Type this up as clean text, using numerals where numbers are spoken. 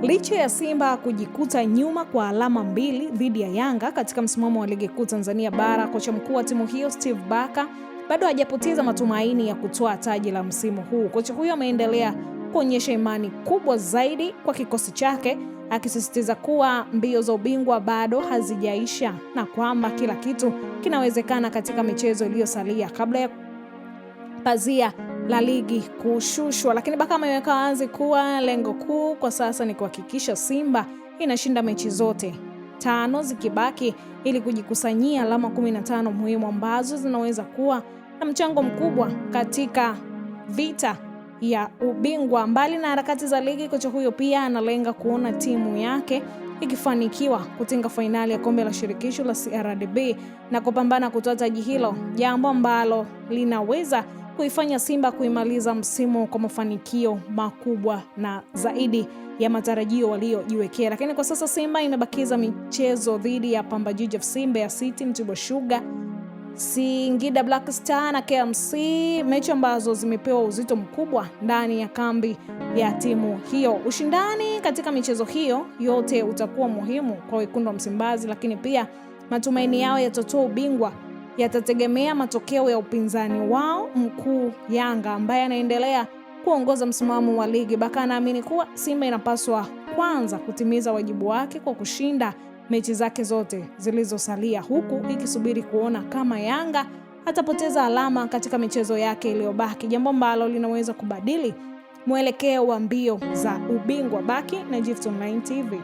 Licha ya Simba kujikuta nyuma kwa alama 2 dhidi ya Yanga katika msimamo wa ligi kuu Tanzania bara, kocha mkuu wa timu hiyo Steve Barker bado hajapoteza matumaini ya kutoa taji la msimu huu. Kocha huyo ameendelea kuonyesha imani kubwa zaidi kwa kikosi chake, akisisitiza kuwa mbio za ubingwa bado hazijaisha na kwamba kila kitu kinawezekana katika michezo iliyosalia kabla ya pazia la ligi kushushwa. Lakini Barker ameweka wazi kuwa lengo kuu kwa sasa ni kuhakikisha Simba inashinda mechi zote 5 zikibaki ili kujikusanyia alama 15 muhimu ambazo zinaweza kuwa na mchango mkubwa katika vita ya ubingwa. Mbali na harakati za ligi, kocha huyo pia analenga kuona timu yake ikifanikiwa kutinga fainali ya kombe la shirikisho la CRDB na kupambana kutoa taji hilo, jambo ambalo linaweza kuifanya Simba kuimaliza msimu kwa mafanikio makubwa na zaidi ya matarajio waliojiwekea. Lakini kwa sasa Simba imebakiza michezo dhidi ya Pamba Jiji FC, Mbeya City, Mtibwa Sugar, Singida Black Star na KMC, mechi ambazo zimepewa uzito mkubwa ndani ya kambi ya timu hiyo. Ushindani katika michezo hiyo yote utakuwa muhimu kwa wekundu wa Msimbazi, lakini pia matumaini yao ya kutoa ubingwa yatategemea matokeo ya upinzani wao mkuu Yanga, ambaye anaendelea kuongoza msimamo wa ligi. Barker anaamini kuwa Simba inapaswa kwanza kutimiza wajibu wake kwa kushinda mechi zake zote zilizosalia, huku ikisubiri kuona kama Yanga atapoteza alama katika michezo yake iliyobaki, jambo ambalo linaweza kubadili mwelekeo wa mbio za ubingwa. Baki na Gift Online TV.